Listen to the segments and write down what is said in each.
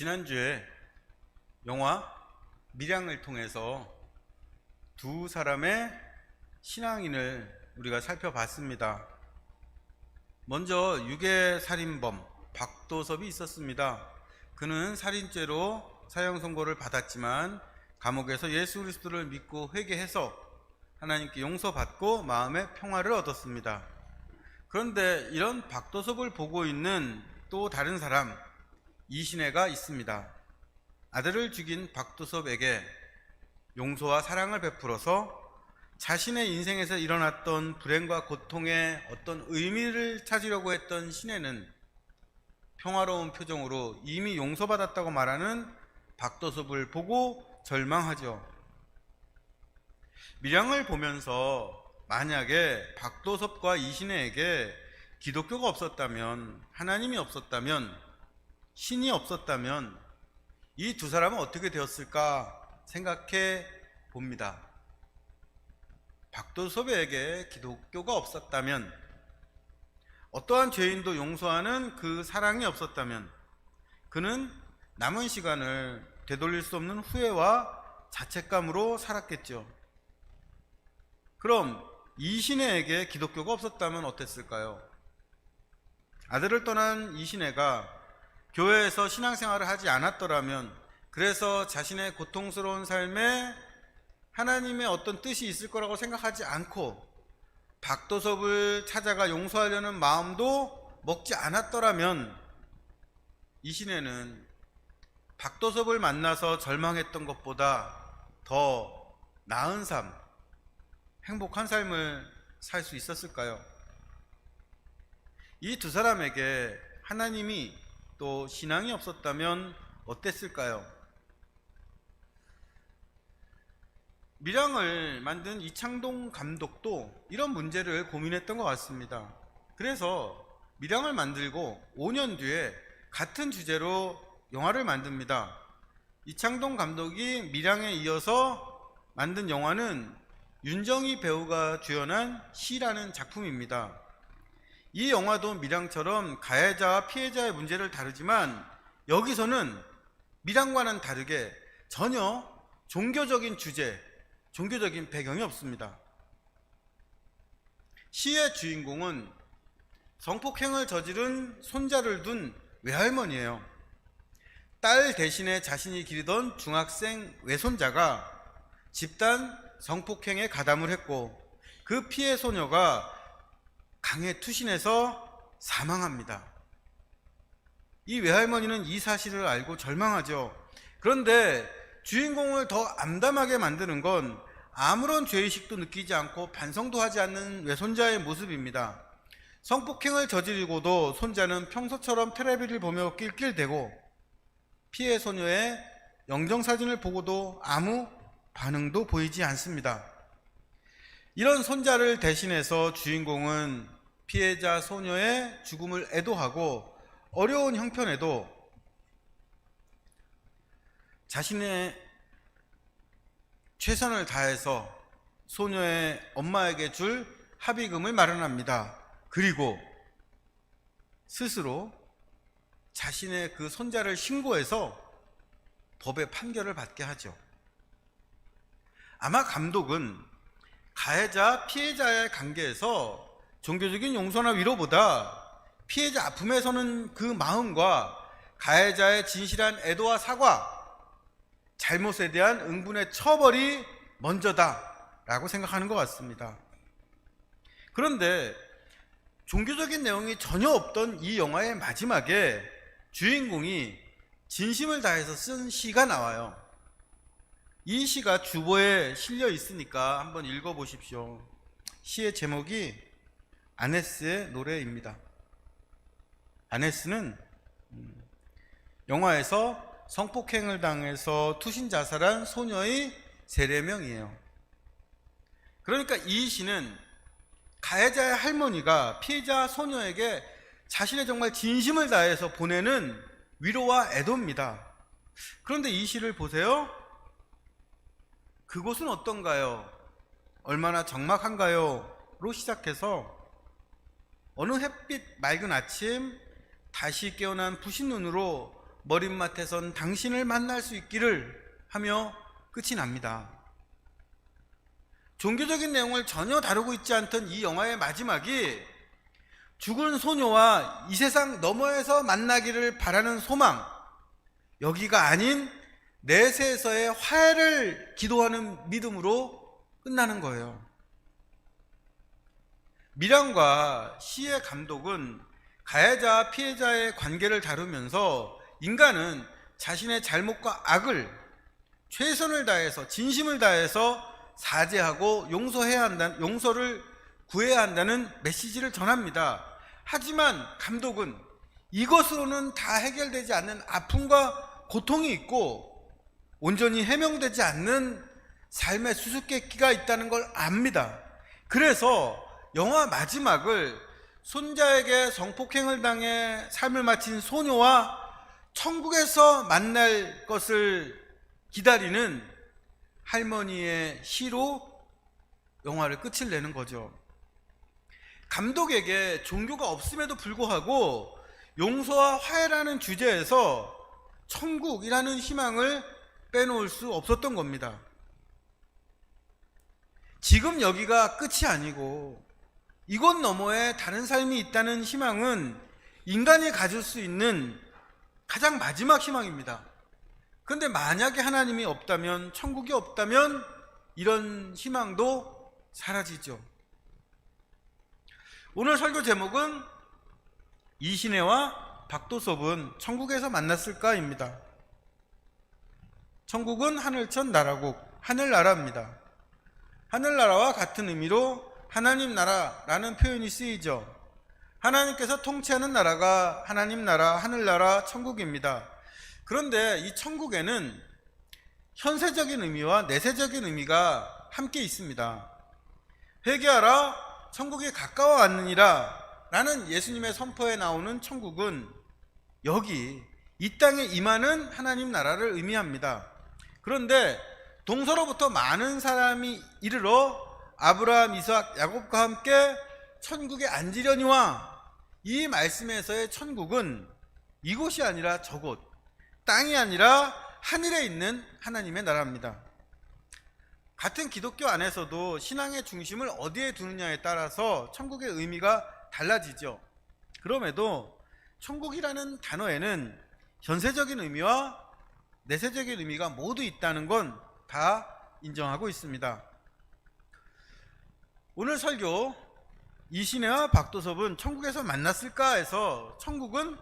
지난주에 영화 밀양을 통해서 두 사람의 신앙인을 우리가 살펴봤습니다. 먼저 유괴살인범 박도섭이 있었습니다. 그는 살인죄로 사형 선고를 받았지만 감옥에서 예수 그리스도를 믿고 회개해서 하나님께 용서받고 마음의 평화를 얻었습니다. 그런데 이런 박도섭을 보고 있는 또 다른 사람 이신혜가 있습니다. 아들을 죽인 박도섭에게 용서와 사랑을 베풀어서 자신의 인생에서 일어났던 불행과 고통의 어떤 의미를 찾으려고 했던 신혜는 평화로운 표정으로 이미 용서받았다고 말하는 박도섭을 보고 절망하죠. 밀양을 보면서 만약에 박도섭과 이신혜에게 기독교가 없었다면, 하나님이 없었다면, 신이 없었다면 이 두 사람은 어떻게 되었을까 생각해 봅니다. 박도섭에게 기독교가 없었다면, 어떠한 죄인도 용서하는 그 사랑이 없었다면 그는 남은 시간을 되돌릴 수 없는 후회와 자책감으로 살았겠죠. 그럼 이신혜에게 기독교가 없었다면 어땠을까요? 아들을 떠난 이신혜가 교회에서 신앙생활을 하지 않았더라면, 그래서 자신의 고통스러운 삶에 하나님의 어떤 뜻이 있을 거라고 생각하지 않고 박도섭을 찾아가 용서하려는 마음도 먹지 않았더라면 이신혜는 박도섭을 만나서 절망했던 것보다 더 나은 삶, 행복한 삶을 살 수 있었을까요? 이 두 사람에게 하나님이 또 신앙이 없었다면 어땠을까요? 밀양을 만든 이창동 감독도 이런 문제를 고민했던 것 같습니다. 그래서 밀양을 만들고 5년 뒤에 같은 주제로 영화를 만듭니다. 이창동 감독이 밀양에 이어서 만든 영화는 윤정희 배우가 주연한 시라는 작품입니다. 이 영화도 밀양처럼 가해자와 피해자의 문제를 다루지만 여기서는 밀양과는 다르게 전혀 종교적인 주제, 종교적인 배경이 없습니다. 시의 주인공은 성폭행을 저지른 손자를 둔 외할머니예요. 딸 대신에 자신이 기르던 중학생 외손자가 집단 성폭행에 가담을 했고 그 피해 소녀가 강에 투신해서 사망합니다. 이 외할머니는 이 사실을 알고 절망하죠. 그런데 주인공을 더 암담하게 만드는 건 아무런 죄의식도 느끼지 않고 반성도 하지 않는 외손자의 모습입니다. 성폭행을 저지르고도 손자는 평소처럼 텔레비를 보며 낄낄대고 피해 소녀의 영정사진을 보고도 아무 반응도 보이지 않습니다. 이런 손자를 대신해서 주인공은 피해자 소녀의 죽음을 애도하고 어려운 형편에도 자신의 최선을 다해서 소녀의 엄마에게 줄 합의금을 마련합니다. 그리고 스스로 자신의 그 손자를 신고해서 법의 판결을 받게 하죠. 아마 감독은 가해자, 피해자의 관계에서 종교적인 용서나 위로보다 피해자 아픔에서는 그 마음과 가해자의 진실한 애도와 사과, 잘못에 대한 응분의 처벌이 먼저다라고 생각하는 것 같습니다. 그런데 종교적인 내용이 전혀 없던 이 영화의 마지막에 주인공이 진심을 다해서 쓴 시가 나와요. 이 시가 주보에 실려 있으니까 한번 읽어보십시오. 시의 제목이 아네스의 노래입니다. 아네스는 영화에서 성폭행을 당해서 투신 자살한 소녀의 세례명이에요. 그러니까 이 시는 가해자의 할머니가 피해자 소녀에게 자신의 정말 진심을 다해서 보내는 위로와 애도입니다. 그런데 이 시를 보세요. 그곳은 어떤가요? 얼마나 적막한가요? 로 시작해서 어느 햇빛 맑은 아침 다시 깨어난 부신 눈으로 머릿맡에선 당신을 만날 수 있기를 하며 끝이 납니다. 종교적인 내용을 전혀 다루고 있지 않던 이 영화의 마지막이 죽은 소녀와 이 세상 너머에서 만나기를 바라는 소망, 여기가 아닌 내세에서의 화해를 기도하는 믿음으로 끝나는 거예요. 미량과 시의 감독은 가해자와 피해자의 관계를 다루면서 인간은 자신의 잘못과 악을 최선을 다해서 진심을 다해서 사죄하고 용서를 구해야 한다는 메시지를 전합니다. 하지만 감독은 이것으로는 다 해결되지 않는 아픔과 고통이 있고 온전히 해명되지 않는 삶의 수수께끼가 있다는 걸 압니다. 그래서 영화 마지막을 손자에게 성폭행을 당해 삶을 마친 소녀와 천국에서 만날 것을 기다리는 할머니의 시로 영화를 끝을 내는 거죠. 감독에게 종교가 없음에도 불구하고 용서와 화해라는 주제에서 천국이라는 희망을 빼놓을 수 없었던 겁니다. 지금 여기가 끝이 아니고 이곳 너머에 다른 삶이 있다는 희망은 인간이 가질 수 있는 가장 마지막 희망입니다. 그런데 만약에 하나님이 없다면, 천국이 없다면 이런 희망도 사라지죠. 오늘 설교 제목은 이신혜와 박도섭은 천국에서 만났을까입니다. 천국은 하늘천 나라국, 하늘나라입니다. 하늘나라와 같은 의미로 하나님 나라라는 표현이 쓰이죠. 하나님께서 통치하는 나라가 하나님 나라, 하늘나라, 천국입니다. 그런데 이 천국에는 현세적인 의미와 내세적인 의미가 함께 있습니다. 회개하라, 천국이 가까워왔느니라 라는 예수님의 선포에 나오는 천국은 여기 이 땅에 임하는 하나님 나라를 의미합니다. 그런데 동서로부터 많은 사람이 이르러 아브라함, 이삭, 야곱과 함께 천국에 앉으려니와, 이 말씀에서의 천국은 이곳이 아니라 저곳, 땅이 아니라 하늘에 있는 하나님의 나라입니다. 같은 기독교 안에서도 신앙의 중심을 어디에 두느냐에 따라서 천국의 의미가 달라지죠. 그럼에도 천국이라는 단어에는 현세적인 의미와 내세적인 의미가 모두 있다는 건 다 인정하고 있습니다. 오늘 설교 이신혜와 박도섭은 천국에서 만났을까 해서 천국은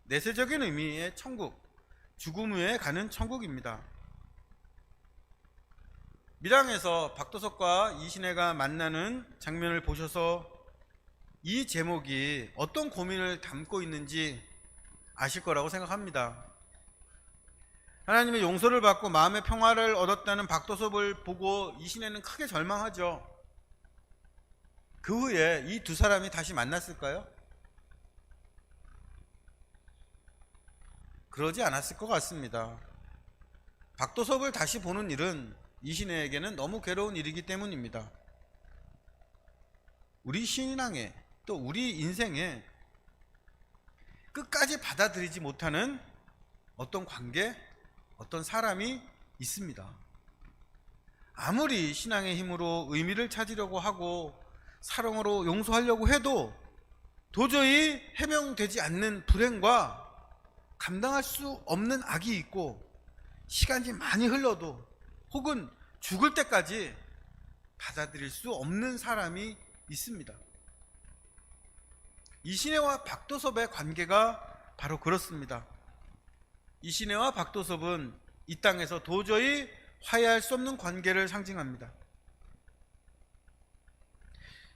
내세적인 의미의 천국, 죽음 후에 가는 천국입니다. 밀양에서 박도섭과 이신혜가 만나는 장면을 보셔서 이 제목이 어떤 고민을 담고 있는지 아실 거라고 생각합니다. 하나님의 용서를 받고 마음의 평화를 얻었다는 박도섭을 보고 이신혜는 크게 절망하죠. 그 후에 이 두 사람이 다시 만났을까요? 그러지 않았을 것 같습니다. 박도섭을 다시 보는 일은 이신혜에게는 너무 괴로운 일이기 때문입니다. 우리 신앙에, 또 우리 인생에 끝까지 받아들이지 못하는 어떤 관계, 어떤 사람이 있습니다. 아무리 신앙의 힘으로 의미를 찾으려고 하고 사랑으로 용서하려고 해도 도저히 해명되지 않는 불행과 감당할 수 없는 악이 있고, 시간이 많이 흘러도 혹은 죽을 때까지 받아들일 수 없는 사람이 있습니다. 이신혜와 박도섭의 관계가 바로 그렇습니다. 이신혜와 박도섭은 이 땅에서 도저히 화해할 수 없는 관계를 상징합니다.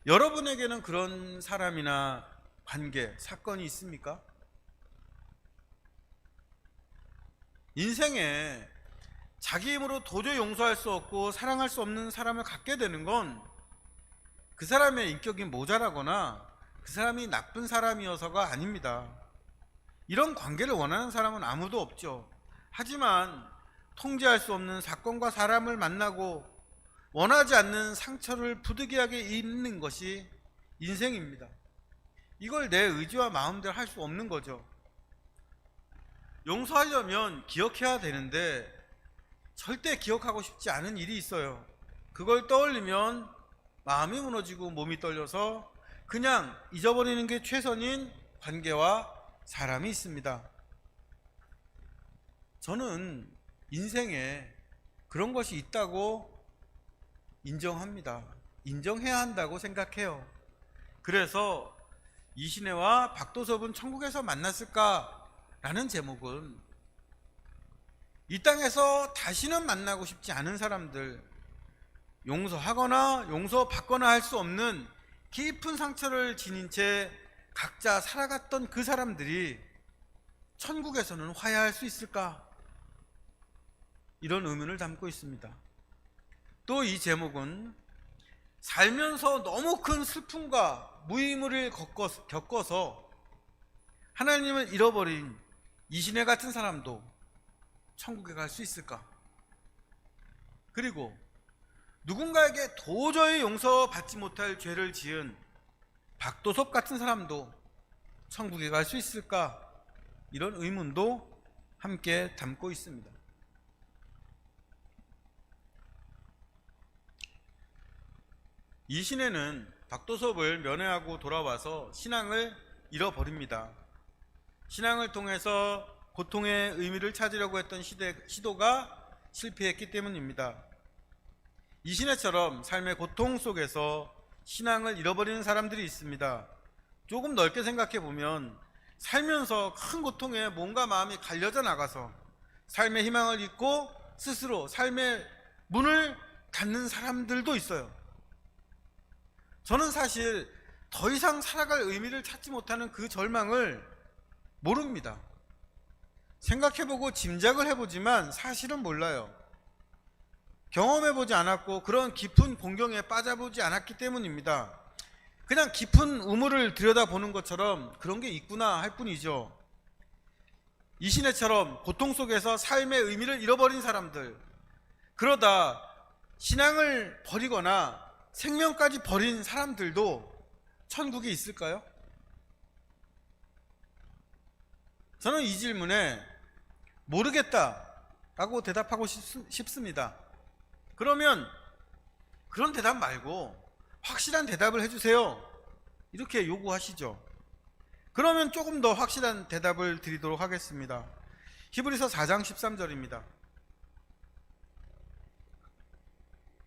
여러분에게는 그런 사람이나 관계, 사건이 있습니까? 인생에 자기 힘으로 도저히 용서할 수 없고 사랑할 수 없는 사람을 갖게 되는 건 그 사람의 인격이 모자라거나 그 사람이 나쁜 사람이어서가 아닙니다. 이런 관계를 원하는 사람은 아무도 없죠. 하지만 통제할 수 없는 사건과 사람을 만나고 원하지 않는 상처를 부득이하게 입는 것이 인생입니다. 이걸 내 의지와 마음대로 할 수 없는 거죠. 용서하려면 기억해야 되는데 절대 기억하고 싶지 않은 일이 있어요. 그걸 떠올리면 마음이 무너지고 몸이 떨려서 그냥 잊어버리는 게 최선인 관계와 사람이 있습니다. 저는 인생에 그런 것이 있다고 인정합니다. 인정해야 한다고 생각해요. 그래서 이신혜와 박도섭은 천국에서 만났을까라는 제목은 이 땅에서 다시는 만나고 싶지 않은 사람들, 용서하거나 용서받거나 할 수 없는 깊은 상처를 지닌 채 각자 살아갔던 그 사람들이 천국에서는 화해할 수 있을까? 이런 의문을 담고 있습니다. 또 이 제목은 살면서 너무 큰 슬픔과 무의무를 겪어서 하나님을 잃어버린 이신혜 같은 사람도 천국에 갈 수 있을까? 그리고 누군가에게 도저히 용서받지 못할 죄를 지은 박도섭 같은 사람도 천국에 갈 수 있을까? 이런 의문도 함께 담고 있습니다. 이신혜는 박도섭을 면회하고 돌아와서 신앙을 잃어버립니다. 신앙을 통해서 고통의 의미를 찾으려고 했던 시도가 실패했기 때문입니다. 이신혜처럼 삶의 고통 속에서 신앙을 잃어버리는 사람들이 있습니다. 조금 넓게 생각해 보면 살면서 큰 고통에 몸과 마음이 갈려져 나가서 삶의 희망을 잊고 스스로 삶의 문을 닫는 사람들도 있어요. 저는 사실 더 이상 살아갈 의미를 찾지 못하는 그 절망을 모릅니다. 생각해보고 짐작을 해보지만 사실은 몰라요. 경험해보지 않았고 그런 깊은 공경에 빠져보지 않았기 때문입니다. 그냥 깊은 우물을 들여다보는 것처럼 그런 게 있구나 할 뿐이죠. 이신혜처럼 고통 속에서 삶의 의미를 잃어버린 사람들, 그러다 신앙을 버리거나 생명까지 버린 사람들도 천국에 있을까요? 저는 이 질문에 모르겠다라고 대답하고 싶습니다. 그러면 그런 대답 말고 확실한 대답을 해주세요, 이렇게 요구하시죠. 그러면 조금 더 확실한 대답을 드리도록 하겠습니다. 히브리서 4장 13절입니다.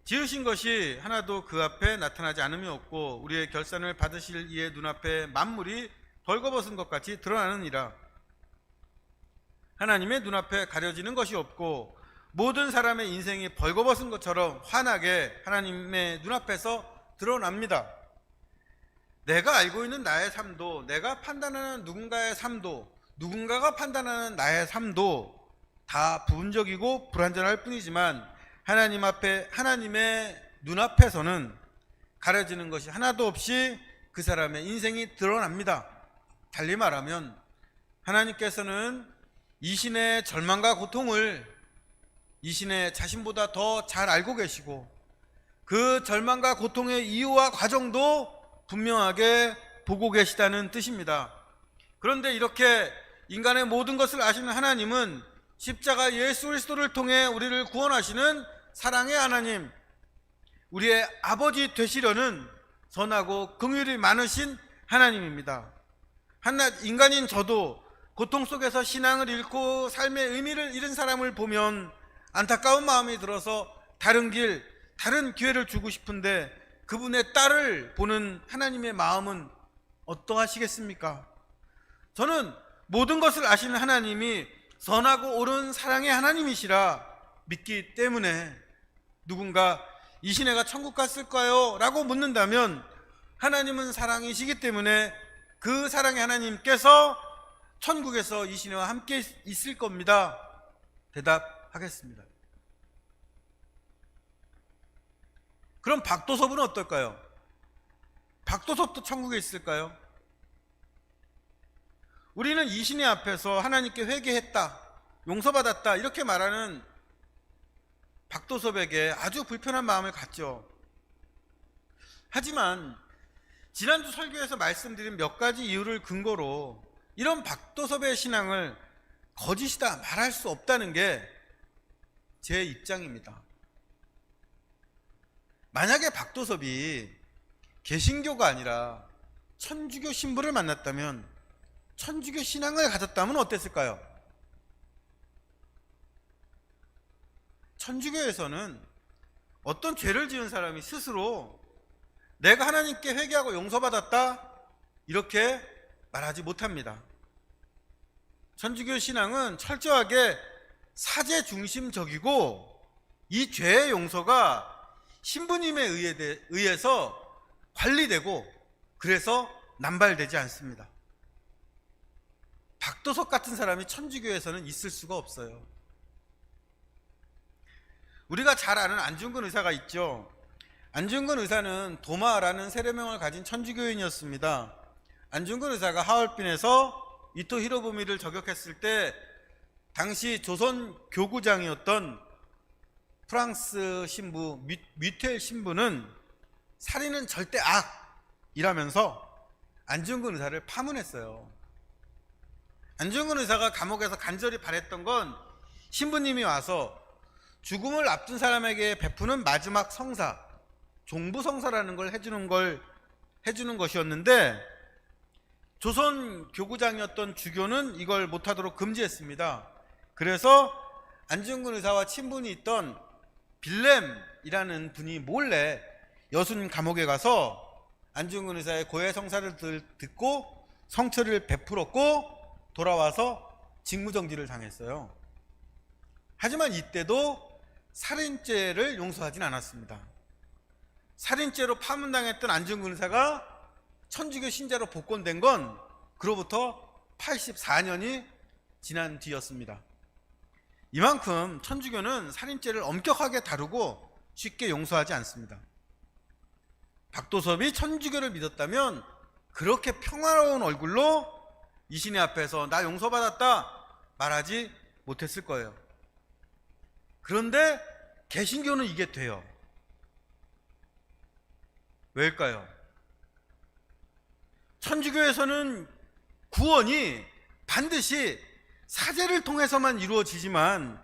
지으신 것이 하나도 그 앞에 나타나지 않음이 없고 우리의 결산을 받으실 이의 눈앞에 만물이 벌거벗은 것 같이 드러나느니라. 하나님의 눈앞에 가려지는 것이 없고 모든 사람의 인생이 벌거벗은 것처럼 환하게 하나님의 눈앞에서 드러납니다. 내가 알고 있는 나의 삶도, 내가 판단하는 누군가의 삶도, 누군가가 판단하는 나의 삶도 다 부분적이고 불완전할 뿐이지만 하나님 앞에, 하나님의 눈앞에서는 가려지는 것이 하나도 없이 그 사람의 인생이 드러납니다. 달리 말하면 하나님께서는 이신의 절망과 고통을 이신의 자신보다 더 잘 알고 계시고 그 절망과 고통의 이유와 과정도 분명하게 보고 계시다는 뜻입니다. 그런데 이렇게 인간의 모든 것을 아시는 하나님은 십자가 예수 그리스도를 통해 우리를 구원하시는 사랑의 하나님, 우리의 아버지 되시려는 선하고 긍휼이 많으신 하나님입니다. 한낱 인간인 저도 고통 속에서 신앙을 잃고 삶의 의미를 잃은 사람을 보면 안타까운 마음이 들어서 다른 길, 다른 기회를 주고 싶은데 그분의 딸을 보는 하나님의 마음은 어떠하시겠습니까? 저는 모든 것을 아시는 하나님이 선하고 옳은 사랑의 하나님이시라 믿기 때문에 누군가 이신혜가 천국 갔을까요? 라고 묻는다면 하나님은 사랑이시기 때문에 그 사랑의 하나님께서 천국에서 이신혜와 함께 있을 겁니다. 대답하겠습니다. 그럼 박도섭은 어떨까요? 박도섭도 천국에 있을까요? 우리는 이신혜 앞에서 하나님께 회개했다, 용서받았다 이렇게 말하는 박도섭에게 아주 불편한 마음을 갖죠. 하지만 지난주 설교에서 말씀드린 몇 가지 이유를 근거로 이런 박도섭의 신앙을 거짓이다 말할 수 없다는 게 제 입장입니다. 만약에 박도섭이 개신교가 아니라 천주교 신부를 만났다면, 천주교 신앙을 가졌다면 어땠을까요? 천주교에서는 어떤 죄를 지은 사람이 스스로 내가 하나님께 회개하고 용서받았다 이렇게 말하지 못합니다. 천주교 신앙은 철저하게 사제 중심적이고, 이 죄의 용서가 신부님에 의해서 관리되고, 그래서 남발되지 않습니다. 박도섭 같은 사람이 천주교에서는 있을 수가 없어요. 우리가 잘 아는 안중근 의사가 있죠. 안중근 의사는 도마라는 세례명을 가진 천주교인이었습니다. 안중근 의사가 하얼빈에서 이토 히로부미를 저격했을 때 당시 조선 교구장이었던 프랑스 신부 뮤텔 신부는 살인은 절대 악이라면서 안중근 의사를 파문했어요. 안중근 의사가 감옥에서 간절히 바랬던 건 신부님이 와서 죽음을 앞둔 사람에게 베푸는 마지막 성사, 종부성사라는 걸 해주는 것이었는데, 조선 교구장이었던 주교는 이걸 못하도록 금지했습니다. 그래서 안중근 의사와 친분이 있던 빌렘이라는 분이 몰래 여순 감옥에 가서 안중근 의사의 고해 성사를 듣고 성처를 베풀었고 돌아와서 직무정지를 당했어요. 하지만 이때도 살인죄를 용서하진 않았습니다. 살인죄로 파문당했던 안중근 의사가 천주교 신자로 복권된 건 그로부터 84년이 지난 뒤였습니다. 이만큼 천주교는 살인죄를 엄격하게 다루고 쉽게 용서하지 않습니다. 박도섭이 천주교를 믿었다면 그렇게 평화로운 얼굴로 이신의 앞에서 나 용서받았다 말하지 못했을 거예요. 그런데 개신교는 이게 돼요. 왜일까요? 천주교에서는 구원이 반드시 사제를 통해서만 이루어지지만,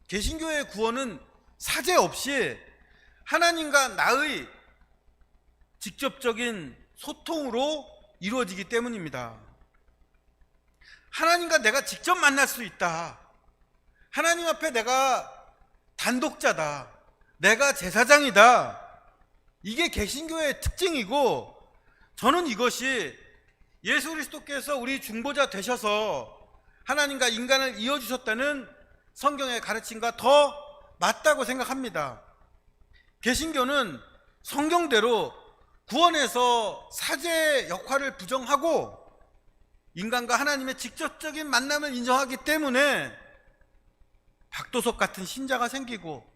개신교의 구원은 사제 없이 하나님과 나의 직접적인 소통으로 이루어지기 때문입니다. 하나님과 내가 직접 만날 수 있다. 하나님 앞에 내가 단독자다. 내가 제사장이다. 이게 개신교의 특징이고, 저는 이것이 예수 그리스도께서 우리 중보자 되셔서 하나님과 인간을 이어주셨다는 성경의 가르침과 더 맞다고 생각합니다. 개신교는 성경대로 구원에서 사제의 역할을 부정하고 인간과 하나님의 직접적인 만남을 인정하기 때문에 박도섭 같은 신자가 생기고,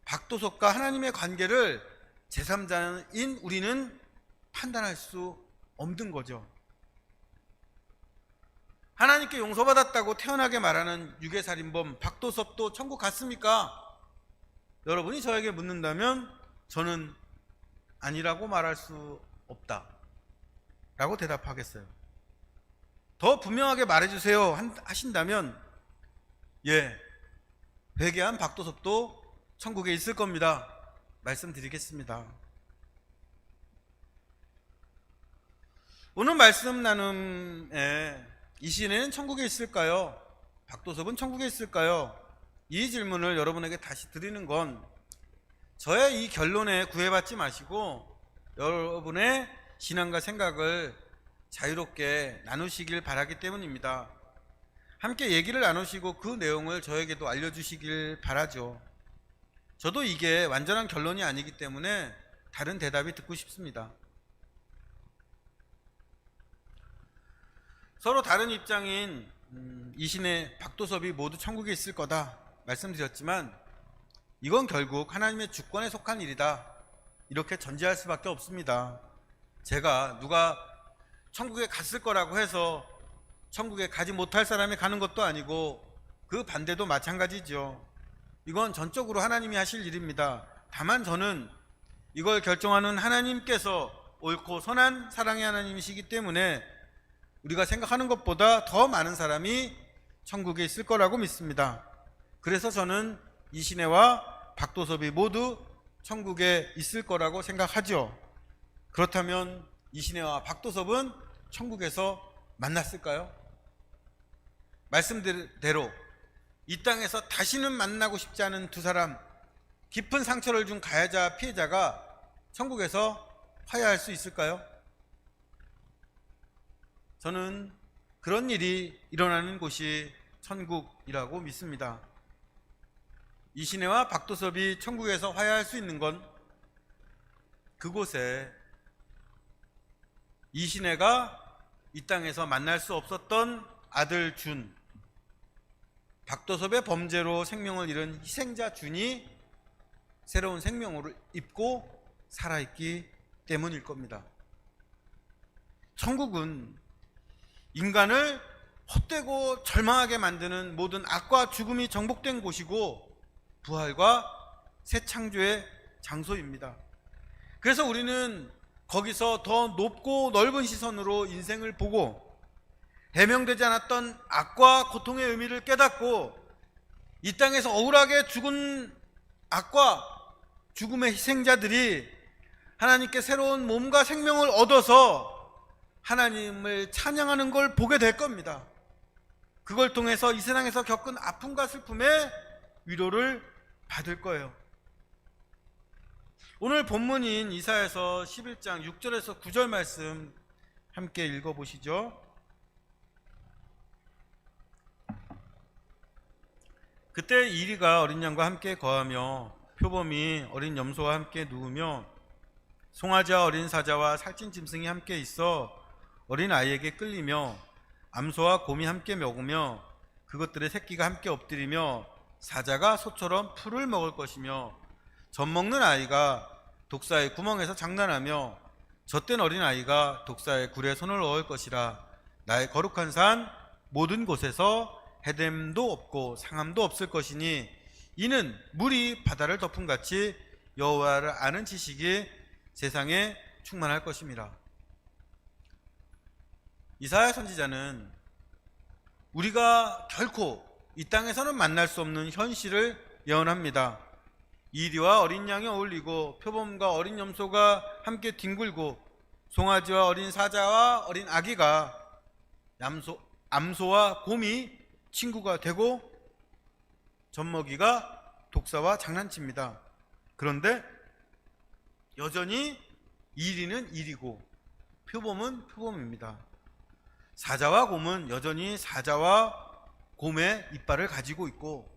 박도섭과 하나님의 관계를 제3자인 우리는 판단할 수 없는 거죠. 하나님께 용서받았다고 태연하게 말하는 유괴살인범 박도섭도 천국 갔습니까? 여러분이 저에게 묻는다면 저는 아니라고 말할 수 없다 라고 대답하겠어요. 더 분명하게 말해주세요 하신다면, 예, 회개한 박도섭도 천국에 있을 겁니다 말씀드리겠습니다. 오늘 말씀 나눔에 이신은 천국에 있을까요? 박도섭은 천국에 있을까요? 이 질문을 여러분에게 다시 드리는 건 저의 이 결론에 구애받지 마시고 여러분의 신앙과 생각을 자유롭게 나누시길 바라기 때문입니다. 함께 얘기를 나누시고 그 내용을 저에게도 알려주시길 바라죠. 저도 이게 완전한 결론이 아니기 때문에 다른 대답이 듣고 싶습니다. 서로 다른 입장인 이신의 박도섭이 모두 천국에 있을 거다 말씀드렸지만, 이건 결국 하나님의 주권에 속한 일이다 이렇게 전제할 수밖에 없습니다. 제가 누가 천국에 갔을 거라고 해서 천국에 가지 못할 사람이 가는 것도 아니고 그 반대도 마찬가지죠. 이건 전적으로 하나님이 하실 일입니다. 다만 저는 이걸 결정하는 하나님께서 옳고 선한 사랑의 하나님이시기 때문에 우리가 생각하는 것보다 더 많은 사람이 천국에 있을 거라고 믿습니다. 그래서 저는 이신혜와 박도섭이 모두 천국에 있을 거라고 생각하죠. 그렇다면 이신혜와 박도섭은 천국에서 만났을까요? 말씀대로 이 땅에서 다시는 만나고 싶지 않은 두 사람, 깊은 상처를 준 가해자, 피해자가 천국에서 화해할 수 있을까요? 저는 그런 일이 일어나는 곳이 천국이라고 믿습니다. 이신혜와 박도섭이 천국에서 화해할 수 있는 건 그곳에 이신혜가 이 땅에서 만날 수 없었던 아들 준, 박도섭의 범죄로 생명을 잃은 희생자 준이 새로운 생명을 입고 살아있기 때문일 겁니다. 천국은 인간을 헛되고 절망하게 만드는 모든 악과 죽음이 정복된 곳이고 부활과 새 창조의 장소입니다. 그래서 우리는 거기서 더 높고 넓은 시선으로 인생을 보고 해명되지 않았던 악과 고통의 의미를 깨닫고 이 땅에서 억울하게 죽은 악과 죽음의 희생자들이 하나님께 새로운 몸과 생명을 얻어서 하나님을 찬양하는 걸 보게 될 겁니다. 그걸 통해서 이 세상에서 겪은 아픔과 슬픔의 위로를 받을 거예요. 오늘 본문인 이사야서 11장 6절에서 9절 말씀 함께 읽어보시죠. 그때 이리가 어린 양과 함께 거하며 표범이 어린 염소와 함께 누우며 송아지와 어린 사자와 살찐 짐승이 함께 있어 어린 아이에게 끌리며 암소와 곰이 함께 먹으며 그것들의 새끼가 함께 엎드리며 사자가 소처럼 풀을 먹을 것이며 젖 먹는 아이가 독사의 구멍에서 장난하며 젖된 어린 아이가 독사의 굴에 손을 넣을 것이라. 나의 거룩한 산 모든 곳에서 해됨도 없고 상함도 없을 것이니 이는 물이 바다를 덮음같이 여호와를 아는 지식이 세상에 충만할 것입니다. 이사야 선지자는 우리가 결코 이 땅에서는 만날 수 없는 현실을 예언합니다. 이리와 어린 양이 어울리고 표범과 어린 염소가 함께 뒹굴고 송아지와 어린 사자와 어린 아기가 암소와 곰이 친구가 되고 젖먹이가 독사와 장난칩니다. 그런데 여전히 이리는 이리고 표범은 표범입니다. 사자와 곰은 여전히 사자와 곰의 이빨을 가지고 있고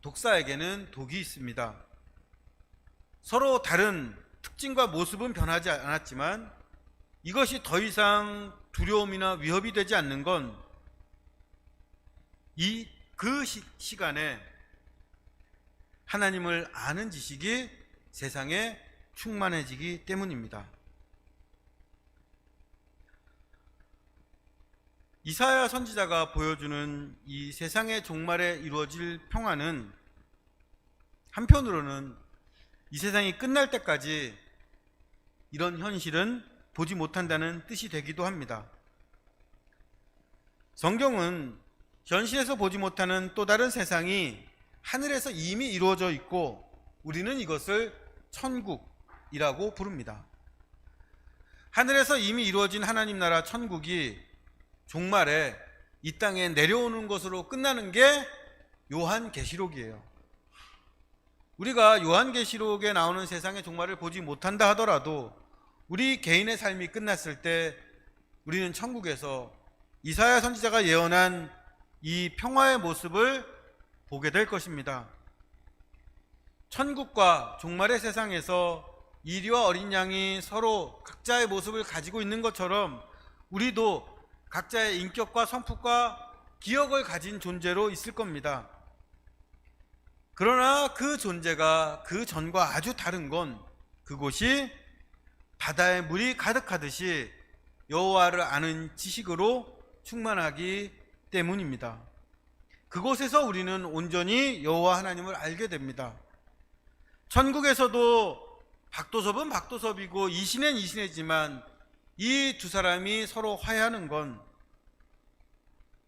독사에게는 독이 있습니다. 서로 다른 특징과 모습은 변하지 않았지만 이것이 더 이상 두려움이나 위협이 되지 않는 건 그 시간에 하나님을 아는 지식이 세상에 충만해지기 때문입니다. 이사야 선지자가 보여주는 이 세상의 종말에 이루어질 평화는 한편으로는 이 세상이 끝날 때까지 이런 현실은 보지 못한다는 뜻이 되기도 합니다. 성경은 현실에서 보지 못하는 또 다른 세상이 하늘에서 이미 이루어져 있고 우리는 이것을 천국이라고 부릅니다. 하늘에서 이미 이루어진 하나님 나라 천국이 종말에 이 땅에 내려오는 것으로 끝나는 게 요한계시록이에요. 우리가 요한계시록에 나오는 세상의 종말을 보지 못한다 하더라도 우리 개인의 삶이 끝났을 때 우리는 천국에서 이사야 선지자가 예언한 이 평화의 모습을 보게 될 것입니다. 천국과 종말의 세상에서 이리와 어린 양이 서로 각자의 모습을 가지고 있는 것처럼 우리도 각자의 인격과 성품과 기억을 가진 존재로 있을 겁니다. 그러나 그 존재가 그 전과 아주 다른 건 그곳이 바다에 물이 가득하듯이 여호와를 아는 지식으로 충만하기 때문입니다. 그곳에서 우리는 온전히 여호와 하나님을 알게 됩니다. 천국에서도 박도섭은 박도섭이고 이신혜는 이신혜지만 이 두 사람이 서로 화해하는 건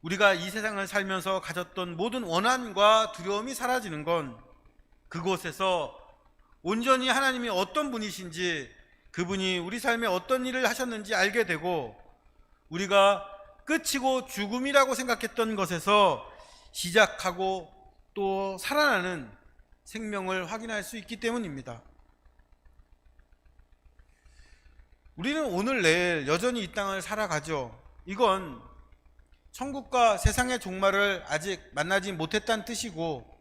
우리가 이 세상을 살면서 가졌던 모든 원한과 두려움이 사라지는 건 그곳에서 온전히 하나님이 어떤 분이신지, 그분이 우리 삶에 어떤 일을 하셨는지 알게 되고, 우리가 끝이고 죽음이라고 생각했던 것에서 시작하고 또 살아나는 생명을 확인할 수 있기 때문입니다. 우리는 오늘 내일 여전히 이 땅을 살아가죠. 이건 천국과 세상의 종말을 아직 만나지 못했다는 뜻이고,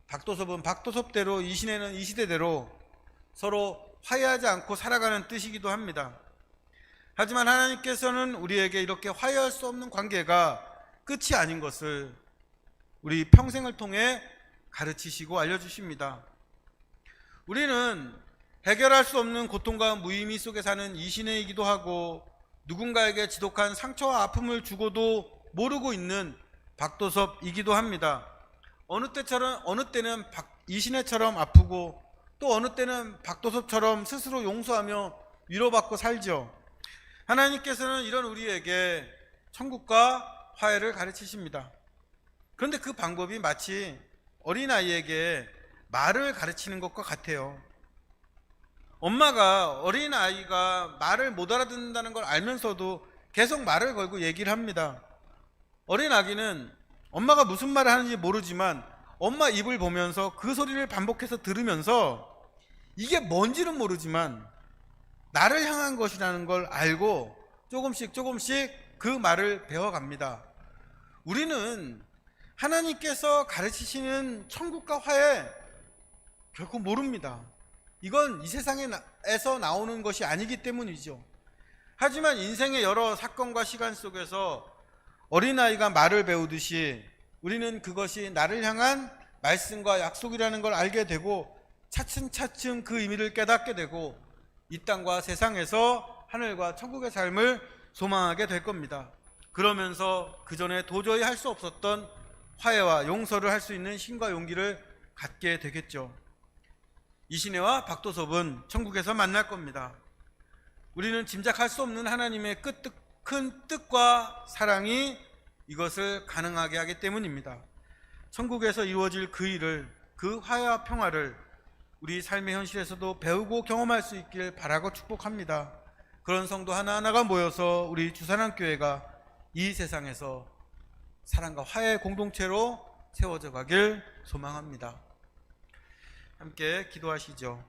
박도섭은 박도섭대로, 이 시대는 이 시대대로 서로 화해하지 않고 살아가는 뜻이기도 합니다. 하지만 하나님께서는 우리에게 이렇게 화해할 수 없는 관계가 끝이 아닌 것을 우리 평생을 통해 가르치시고 알려주십니다. 우리는 해결할 수 없는 고통과 무의미 속에 사는 이 시대이기도 하고, 누군가에게 지독한 상처와 아픔을 주고도 모르고 있는 박도섭이기도 합니다. 어느 때는 이신혜처럼 아프고, 또 어느 때는 박도섭처럼 스스로 용서하며 위로받고 살죠. 하나님께서는 이런 우리에게 천국과 화해를 가르치십니다. 그런데 그 방법이 마치 어린아이에게 말을 가르치는 것과 같아요. 엄마가 어린아이가 말을 못 알아듣는다는 걸 알면서도 계속 말을 걸고 얘기를 합니다. 어린아기는 엄마가 무슨 말을 하는지 모르지만 엄마 입을 보면서 그 소리를 반복해서 들으면서 이게 뭔지는 모르지만 나를 향한 것이라는 걸 알고 조금씩 그 말을 배워갑니다. 우리는 하나님께서 가르치시는 천국과 화해 결코 모릅니다. 이건 이 세상에서 나오는 것이 아니기 때문이죠. 하지만 인생의 여러 사건과 시간 속에서 어린아이가 말을 배우듯이 우리는 그것이 나를 향한 말씀과 약속이라는 걸 알게 되고, 차츰 그 의미를 깨닫게 되고, 이 땅과 세상에서 하늘과 천국의 삶을 소망하게 될 겁니다. 그러면서 그 전에 도저히 할 수 없었던 화해와 용서를 할 수 있는 힘과 용기를 갖게 되겠죠. 이신혜와 박도섭은 천국에서 만날 겁니다. 우리는 짐작할 수 없는 하나님의 큰 뜻과 사랑이 이것을 가능하게 하기 때문입니다. 천국에서 이루어질 그 일을, 그 화해와 평화를 우리 삶의 현실에서도 배우고 경험할 수 있길 바라고 축복합니다. 그런 성도 하나하나가 모여서 우리 주사랑교회가 이 세상에서 사랑과 화해의 공동체로 세워져 가길 소망합니다. 함께 기도하시죠.